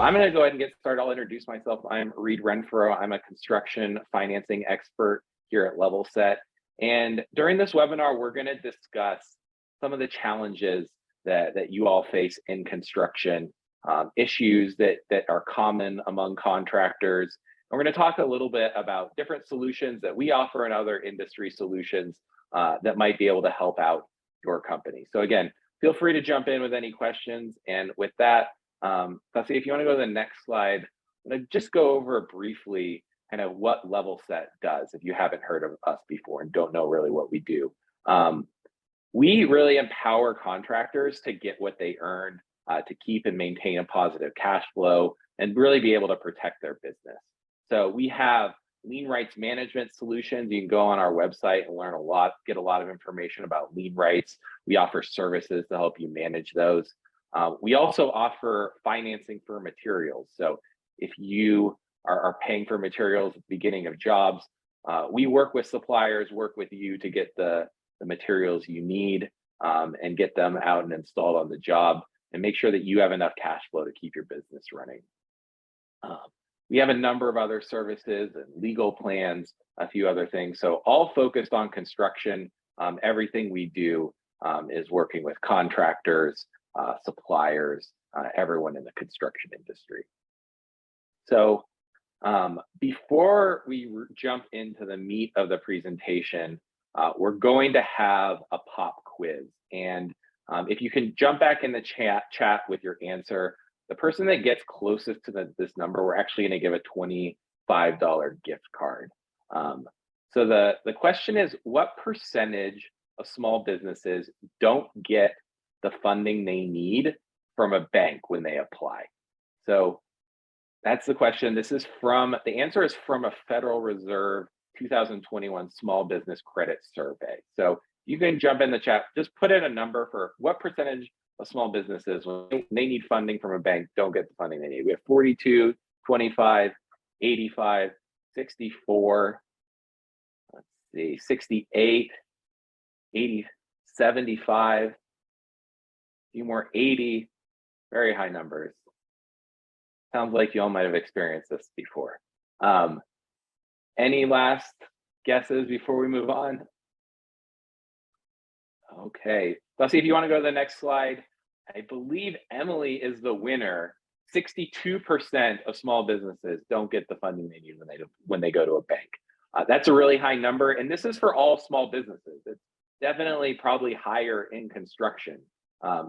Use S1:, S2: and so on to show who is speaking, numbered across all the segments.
S1: I'm going to go ahead and get started. I'll introduce myself. I'm Reed Renfro. I'm a construction financing expert here at Level Set. And during this webinar, we're going to discuss some of the challenges that you all face in construction, issues that are common among contractors. And we're going to talk a little bit about different solutions that we offer and other industry solutions that might be able to help out your company. So again, feel free to jump in with any questions. And with that, Kelsey, if you want to go to the next slide, I'm going to just go over briefly kind of what Level Set does if you haven't heard of us before and don't know really what we do. We really empower contractors to get what they earn, to keep and maintain a positive cash flow, and really be able to protect their business. So we have lien rights management solutions. You can go on our website and learn a lot, get a lot of information about lien rights. We offer services to help you manage those. We also offer financing for materials. So if you are paying for materials at the beginning of jobs, we work with suppliers, work with you to get the materials you need and get them out and installed on the job and make sure that you have enough cash flow to keep your business running. We have a number of other services and legal plans, a few other things. So all focused on construction. Everything we do is working with contractors, suppliers, everyone in the construction industry. So before we jump into the meat of the presentation, we're going to have a pop quiz. And if you can jump back in the chat with your answer, the person that gets closest to this number, we're actually going to give a $25 gift card. So the question is, what percentage of small businesses don't get the funding they need from a bank when they apply? So that's the question. The answer is from a Federal Reserve 2021 Small Business Credit Survey. So you can jump in the chat, just put in a number for what percentage of small businesses, when they need funding from a bank, don't get the funding they need. We have 42, 25, 85, 64, let's see, 68, 80, 75, a few more, 80, very high numbers. Sounds like you all might have experienced this before. Any last guesses before we move on? Okay, let's see if you want to go to the next slide. I believe Emily is the winner. 62% of small businesses don't get the funding they need when they go to a bank. That's a really high number, and this is for all small businesses. It's definitely probably higher in construction.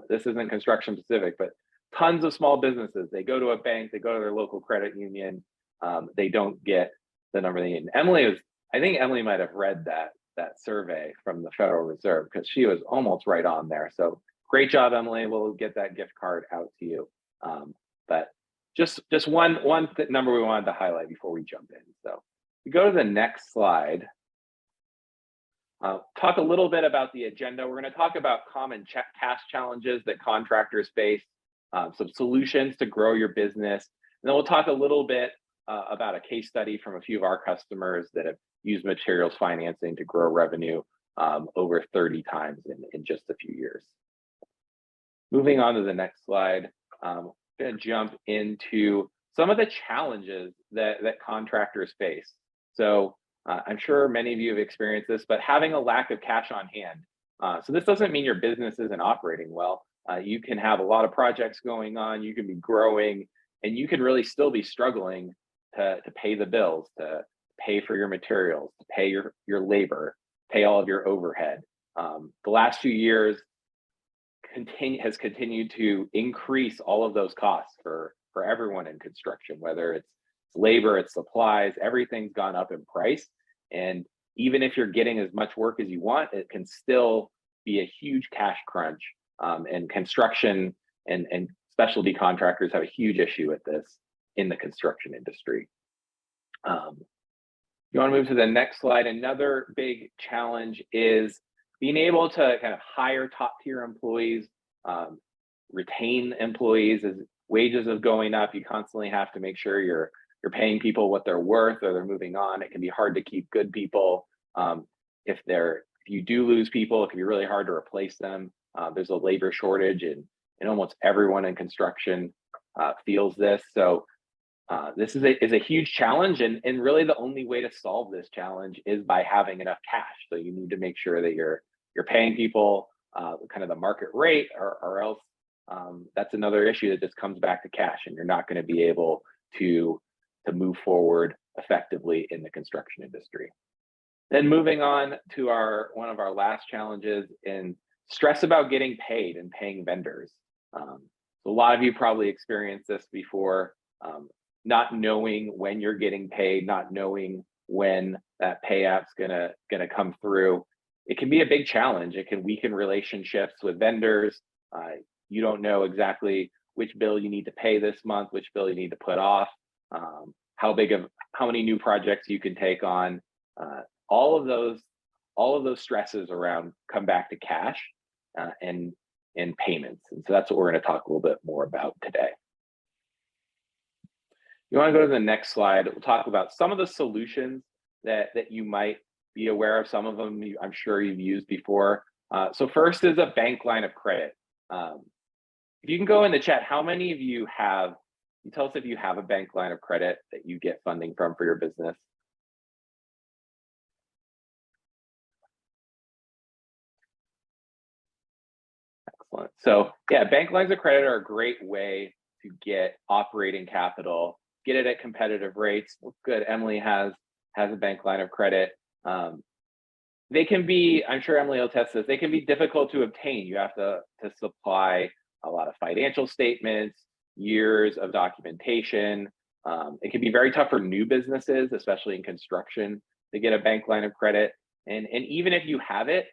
S1: This isn't construction specific, but tons of small businesses, they go to a bank, they go to their local credit union, they don't get the number they need. And I think Emily might have read that survey from the Federal Reserve because she was almost right on there. So great job, Emily. We'll get that gift card out to you. But just one number we wanted to highlight before we jump in. So we go to the next slide. Talk a little bit about the agenda. We're going to talk about common cash challenges that contractors face, some solutions to grow your business. And then we'll talk a little bit about a case study from a few of our customers that have used materials financing to grow revenue over 30 times in just a few years. Moving on to the next slide, I'm going to jump into some of the challenges that contractors face. So I'm sure many of you have experienced this, but having a lack of cash on hand. So this doesn't mean your business isn't operating well. You can have a lot of projects going on, you can be growing, and you can really still be struggling to pay the bills, to pay for your materials, to pay your labor, pay all of your overhead. The last few years has continued to increase all of those costs for everyone in construction, whether it's labor, it's supplies, everything's gone up in price. And even if you're getting as much work as you want, it can still be a huge cash crunch. And construction and specialty contractors have a huge issue with this in the construction industry. You want to move to the next slide. Another big challenge is being able to kind of hire top tier employees, retain employees. As wages is going up, you constantly have to make sure you're paying people what they're worth or they're moving on. It can be hard to keep good people. If you do lose people, it can be really hard to replace them. There's a labor shortage in almost everyone in construction. feels this. So this is a huge challenge, and really the only way to solve this challenge is by having enough cash. So you need to make sure that you're paying people kind of the market rate, or else that's another issue that just comes back to cash, and you're not going to be able to move forward effectively in the construction industry. Then moving on to one of our last challenges, in stress about getting paid and paying vendors. So a lot of you probably experienced this before, not knowing when you're getting paid, not knowing when that pay app's gonna come through. It can be a big challenge. It can weaken relationships with vendors. You don't know exactly which bill you need to pay this month, which bill you need to put off, how many new projects you can take on. All of those stresses around come back to cash and payments. And so that's what we're going to talk a little bit more about today. You want to go to the next slide. We'll talk about some of the solutions that you might be aware of. Some of them I'm sure you've used before. So first is a bank line of credit. If you can go in the chat, how many of you have, you tell us if you have a bank line of credit that you get funding from for your business. Excellent. So yeah, bank lines of credit are a great way to get operating capital, get it at competitive rates. Good, Emily has a bank line of credit. They can be, I'm sure Emily will test this, they can be difficult to obtain. You have to supply a lot of financial statements, years of documentation. It can be very tough for new businesses, especially in construction, to get a bank line of credit. And even if you have it,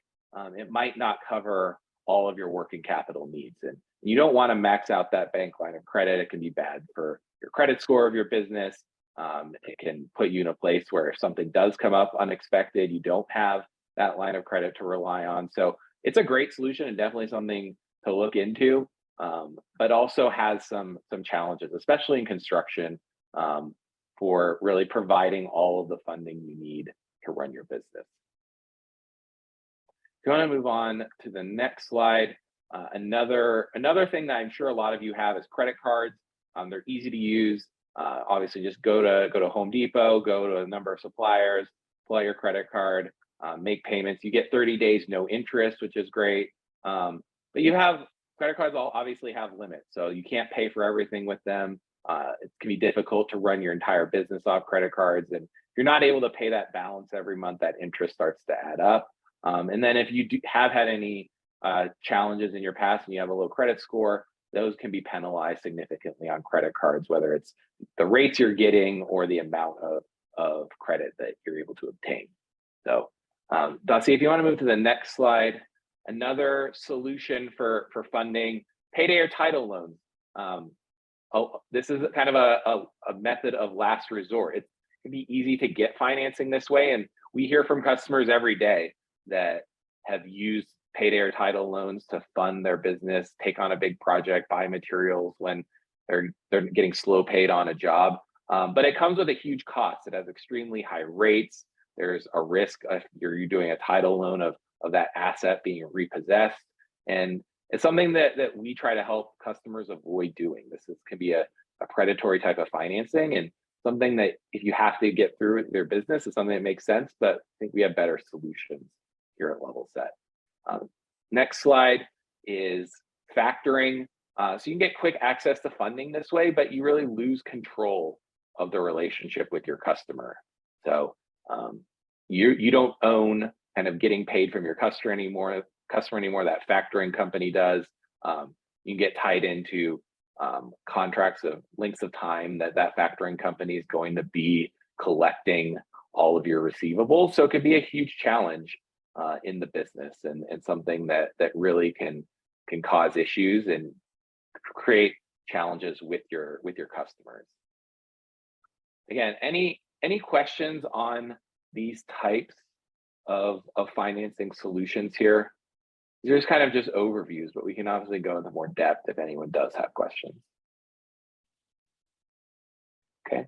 S1: it might not cover all of your working capital needs. And you don't want to max out that bank line of credit. It can be bad for your credit score of your business. It can put you in a place where if something does come up unexpected, you don't have that line of credit to rely on. So it's a great solution and definitely something to look into, but also has some challenges, especially in construction, for really providing all of the funding you need to run your business. If you want to move on to the next slide, another thing that I'm sure a lot of you have is credit cards. They're easy to use. Obviously, just go to Home Depot, go to a number of suppliers, pull out your credit card, make payments. You get 30 days no interest, which is great. But you have credit cards obviously have limits, so you can't pay for everything with them. It can be difficult to run your entire business off credit cards, and if you're not able to pay that balance every month, that interest starts to add up. And then if you have had any challenges in your past and you have a low credit score, those can be penalized significantly on credit cards, whether it's the rates you're getting or the amount of credit that you're able to obtain. So Dossie, if you want to move to the next slide, another solution for funding, payday or title loans. This is kind of a method of last resort. It can be easy to get financing this way, and we hear from customers every day that have used payday or title loans to fund their business, take on a big project, buy materials when they're getting slow paid on a job. But it comes with a huge cost. It has extremely high rates. There's a risk if you're doing a title loan of that asset being repossessed. And it's something that we try to help customers avoid doing. This can be a predatory type of financing, and something that if you have to get through their business is something that makes sense, but I think we have better solutions here at Level Set. Next slide is factoring. So you can get quick access to funding this way, but you really lose control of the relationship with your customer. So you don't own kind of getting paid from your customer anymore. That factoring company does. You can get tied into contracts of lengths of time that factoring company is going to be collecting all of your receivables. So it could be a huge challenge in the business, and something that really can cause issues and create challenges with your customers. Again, any questions on these types of financing solutions here? These are kind of just overviews, but we can obviously go into more depth if anyone does have questions. Okay.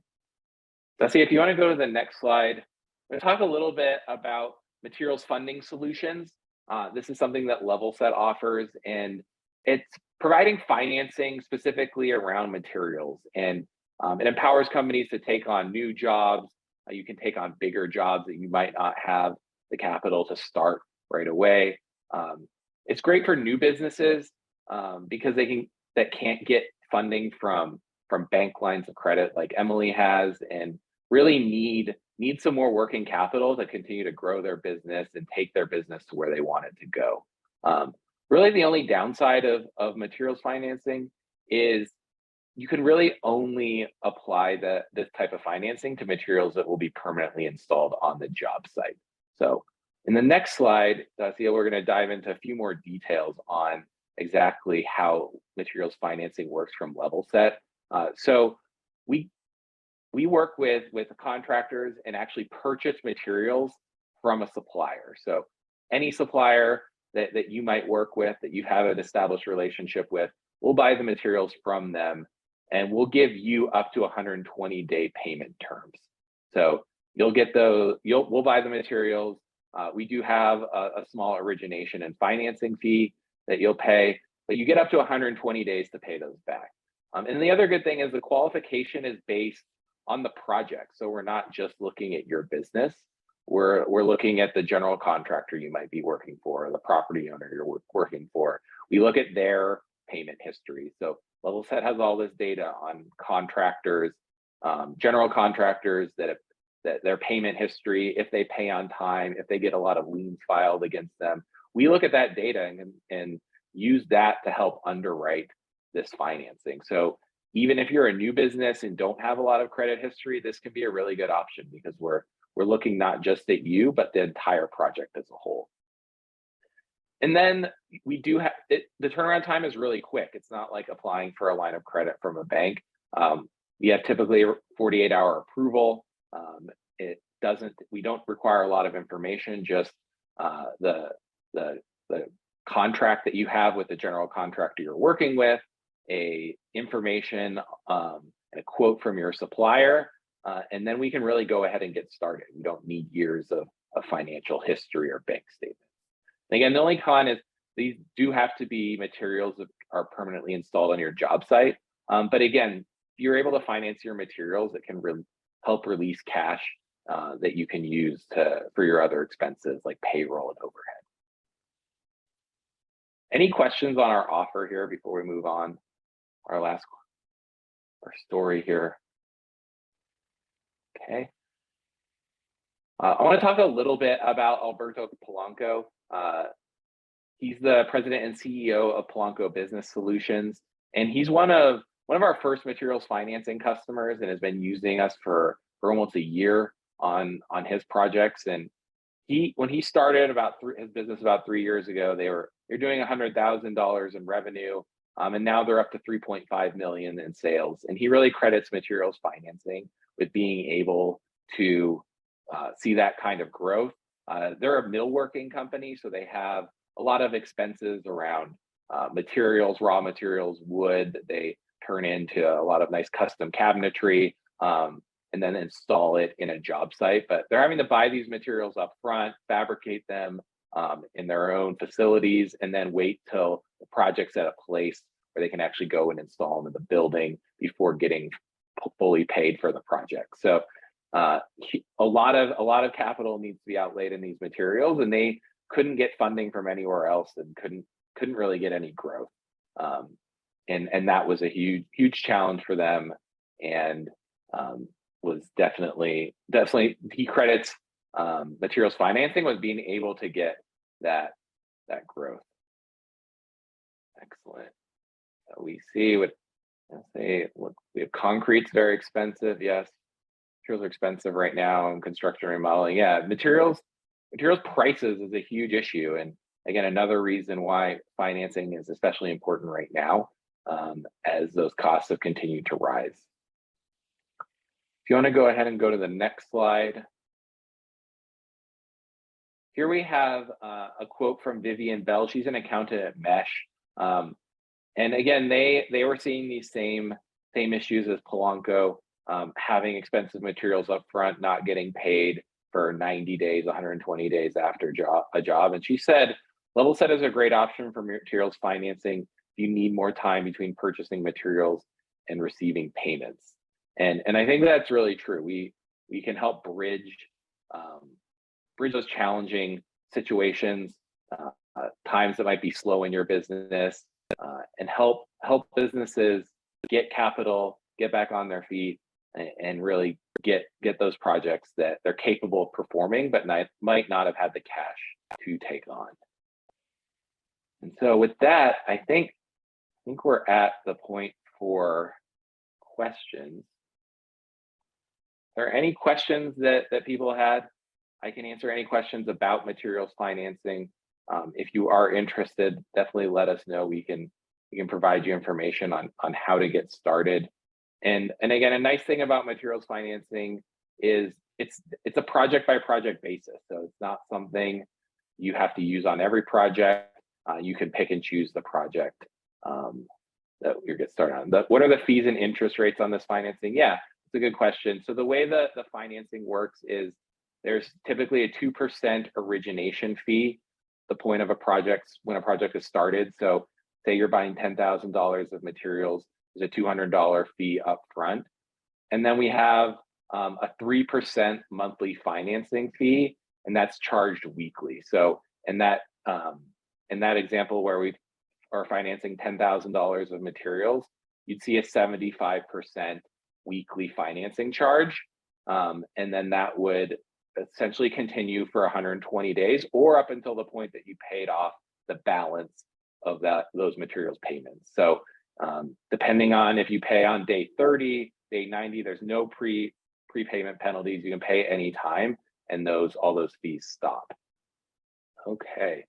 S1: Let's see, if you want to go to the next slide, I'm going to talk a little bit about materials funding solutions. This is something that Level Set offers, and it's providing financing specifically around materials, and it empowers companies to take on new jobs. You can take on bigger jobs that you might not have the capital to start right away. It's great for new businesses because that can't get funding from bank lines of credit like Emily has, and really need some more working capital to continue to grow their business and take their business to where they want it to go. Really, the only downside of materials financing is you can really only apply this type of financing to materials that will be permanently installed on the job site. So in the next slide, Dacia, we're going to dive into a few more details on exactly how materials financing works from Level Set. So we work with contractors and actually purchase materials from a supplier. So any supplier that you might work with, that you have an established relationship with, we'll buy the materials from them, and we'll give you up to 120-day payment terms. So we'll buy the materials. We do have a small origination and financing fee that you'll pay, but you get up to 120 days to pay those back. And the other good thing is the qualification is based on the project. So we're not just looking at your business. We're looking at the general contractor you might be working for, or the property owner you're working for. We look at their payment history. So Level Set has all this data on contractors, general contractors, that their payment history, if they pay on time, if they get a lot of liens filed against them. We look at that data and use that to help underwrite this financing. So even if you're a new business and don't have a lot of credit history, this can be a really good option, because we're looking not just at you, but the entire project as a whole. And then we do have the turnaround time is really quick. It's not like applying for a line of credit from a bank. We have typically a 48-hour approval. We don't require a lot of information, just the contract that you have with the general contractor you're working with, information and a quote from your supplier, and then we can really go ahead and get started. We don't need years of financial history or bank statements. Again, the only con is these do have to be materials that are permanently installed on your job site. But again, if you're able to finance your materials, it can help release cash that you can use for your other expenses like payroll and overhead. Any questions on our offer here before we move on? Our story here. Okay. I want to talk a little bit about Alberto Polanco. He's the president and CEO of Polanco Business Solutions, and he's one of our first materials financing customers, and has been using us for almost a year on his projects. And when he started his business about 3 years ago, they're doing $100,000 in revenue, and now they're up to 3.5 million in sales. And he really credits materials financing with being able to see that kind of growth. They're a millworking company, so they have a lot of expenses around materials, raw materials, wood that they turn into a lot of nice custom cabinetry, and then install it in a job site. But they're having to buy these materials up front, fabricate them in their own facilities, and then wait till the project's at a place where they can actually go and install them in the building before getting fully paid for the project. So a lot of capital needs to be outlaid in these materials, and they couldn't get funding from anywhere else, and couldn't really get any growth. And that was a huge challenge for them, and was definitely he credits materials financing with being able to get that growth. Excellent. So we see we have concrete's very expensive. Yes, materials are expensive right now in construction and remodeling. Yeah, materials prices is a huge issue, and again, another reason why financing is especially important right now, as those costs have continued to rise. If you want to go ahead and go to the next slide. Here we have a quote from Vivian Bell. She's an accountant at Mesh. And again, they were seeing these same issues as Polanco, having expensive materials up front, not getting paid for 90 days, 120 days after a job. And she said, Level Set is a great option for materials financing you need more time between purchasing materials and receiving payments. And I think that's really true. We can help bridge those challenging situations, times that might be slow in your business, and help businesses get capital, get back on their feet, and really get those projects that they're capable of performing, but might not have had the cash to take on. And so with that, I think we're at the point for questions. Are there any questions that people had? I can answer any questions about materials financing. If you are interested, definitely let us know. We can provide you information on how to get started. And again, a nice thing about materials financing is it's a project by project basis. So it's not something you have to use on every project. You can pick and choose the project that you get started on. What are the fees and interest rates on this financing? Yeah, it's a good question. So the way the financing works is there's typically a 2% origination fee, the point of a project when a project is started. So say you're buying $10,000 of materials, there's a $200 fee up front. And then we have a 3% monthly financing fee, and that's charged weekly. So in that example where we are financing $10,000 of materials, you'd see a 75% weekly financing charge. And then that would essentially continue for 120 days or up until the point that you paid off the balance of those materials payments. So depending on if you pay on day 30, day 90, there's no prepayment penalties. You can pay any time, and all those fees stop. Okay.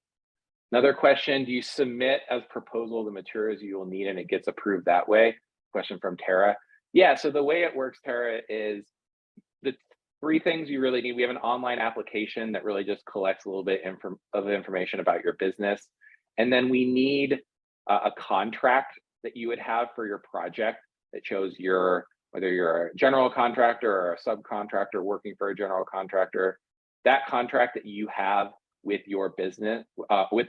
S1: Another question, do you submit as proposal the materials you will need and it gets approved that way? Question from Tara. Yeah, so the way it works, Tara, is the 3 things you really need. We have an online application that really just collects a little bit of information about your business. And then we need a contract that you would have for your project that shows whether you're a general contractor or a subcontractor working for a general contractor, that contract that you have with your business, with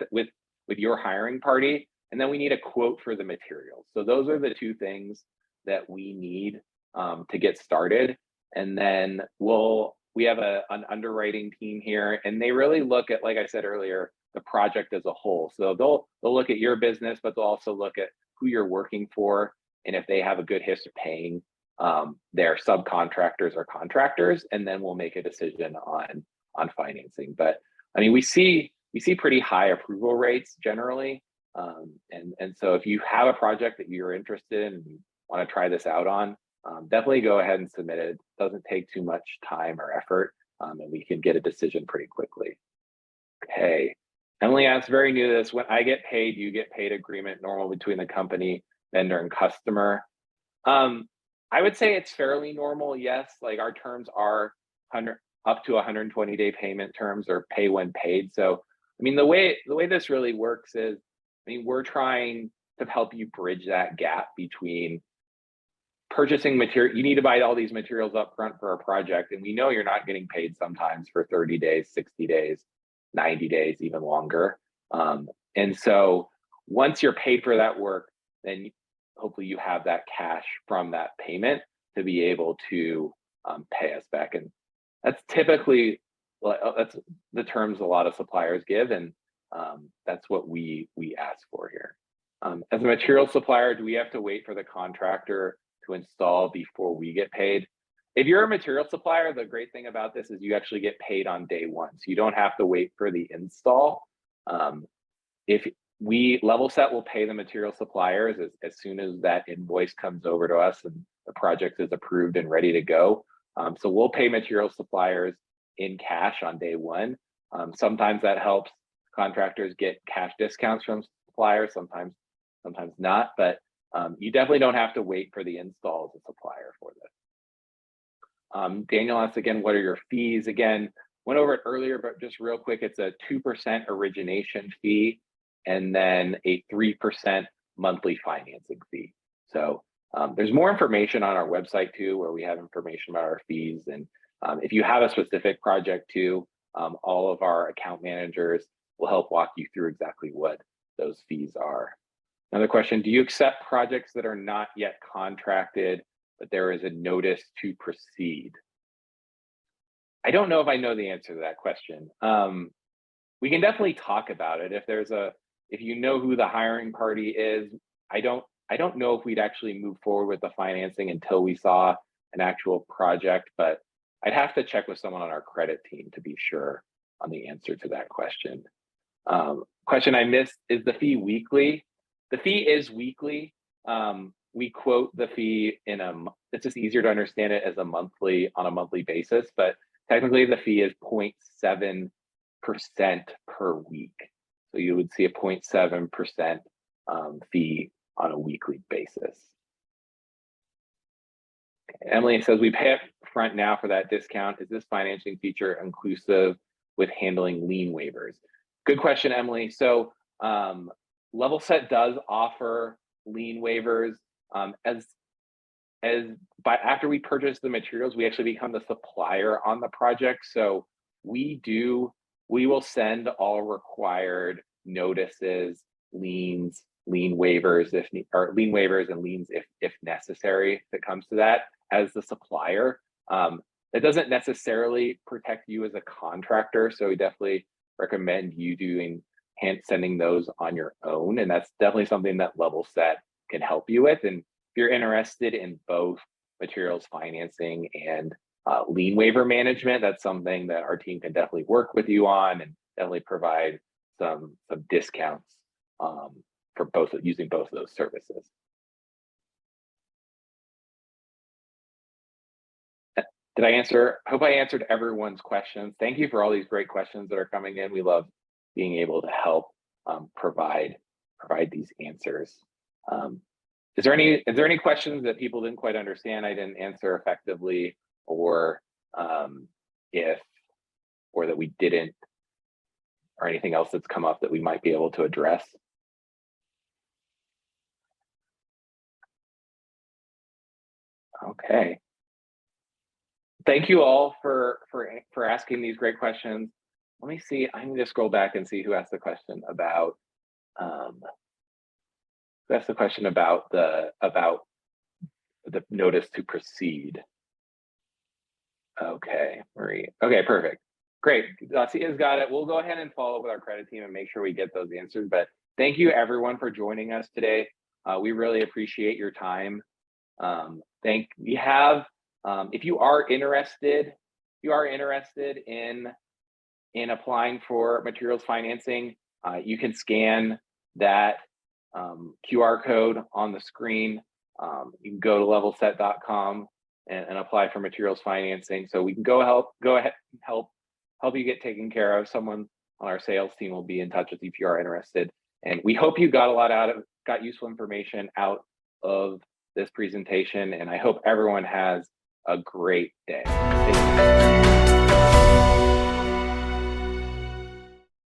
S1: your hiring party. And then we need a quote for the materials. So those are the 2 things that we need to get started. And then we have an underwriting team here, and they really look at, like I said earlier, the project as a whole. So they'll look at your business, but they'll also look at who you're working for and if they have a good history of paying their subcontractors or contractors, and then we'll make a decision on financing. But I mean, we see pretty high approval rates generally. And so if you have a project that you're interested in and you want to try this out on, definitely go ahead and submit it. It doesn't take too much time or effort, and we can get a decision pretty quickly. Okay. Emily asks, very new to this, when I get paid, you get paid agreement normal between the company, vendor, and customer. I would say it's fairly normal, yes. Like our terms are up to 120-day payment terms or pay when paid. So, I mean, the way this really works is, I mean, we're trying to help you bridge that gap between purchasing material. You need to buy all these materials up front for a project, and we know you're not getting paid sometimes for 30 days, 60 days, 90 days, even longer. And so once you're paid for that work, then hopefully you have that cash from that payment to be able to pay us back. And that's typically, that's the terms a lot of suppliers give, and that's what we ask for here. As a material supplier, do we have to wait for the contractor to install before we get paid? If you're a material supplier, the great thing about this is you actually get paid on day 1. So you don't have to wait for the install. If Level Set will pay the material suppliers as soon as that invoice comes over to us and the project is approved and ready to go. So we'll pay material suppliers in cash on day 1. Sometimes that helps contractors get cash discounts from suppliers, sometimes not, but you definitely don't have to wait for the install as a supplier for this. Daniel asks again, what are your fees? Again, went over it earlier, but just real quick, it's a 2% origination fee and then a 3% monthly financing fee. So there's more information on our website too, where we have information about our fees. And if you have a specific project too, all of our account managers will help walk you through exactly what those fees are. Another question, do you accept projects that are not yet contracted, but there is a notice to proceed? I don't know if I know the answer to that question. We can definitely talk about it. If you know who the hiring party is, I don't know if we'd actually move forward with the financing until we saw an actual project, but I'd have to check with someone on our credit team to be sure on the answer to that question. Question I missed, is the fee weekly? The fee is weekly. We quote the fee it's just easier to understand it as on a monthly basis, but technically the fee is 0.7% per week. So you would see a 0.7% fee on a weekly basis. Okay. Emily says, we pay up front now for that discount. Is this financing feature inclusive with handling lien waivers? Good question, Emily. So Level Set does offer lien waivers. After we purchase the materials, we actually become the supplier on the project. So we will send all required notices, liens, lien waivers and liens if necessary, if it comes to that, as the supplier. It doesn't necessarily protect you as a contractor, so we definitely recommend you sending those on your own, and that's definitely something that Level Set can help you with. And if you're interested in both materials financing and lien waiver management, that's something that our team can definitely work with you on and definitely provide some discounts for using both of those services. Did I answer? Hope I answered everyone's questions. Thank you for all these great questions that are coming in. We love being able to help provide these answers. Is there any questions that people didn't quite understand, I didn't answer effectively, or that we didn't, or anything else that's come up that we might be able to address? Okay. Thank you all for asking these great questions. Let me see, I'm gonna scroll back and see who asked the question about the notice to proceed. Okay, Marie. Okay, perfect. Great. Lacia's got it. We'll go ahead and follow up with our credit team and make sure we get those answers. But thank you everyone for joining us today. We really appreciate your time. If you are interested in applying for materials financing, you can scan that QR code on the screen. You can go to levelset.com and apply for materials financing. So we can go ahead and help you get taken care of. Someone on our sales team will be in touch with you if you are interested. And we hope you got useful information out of this presentation. And I hope everyone has a great day. Thank you.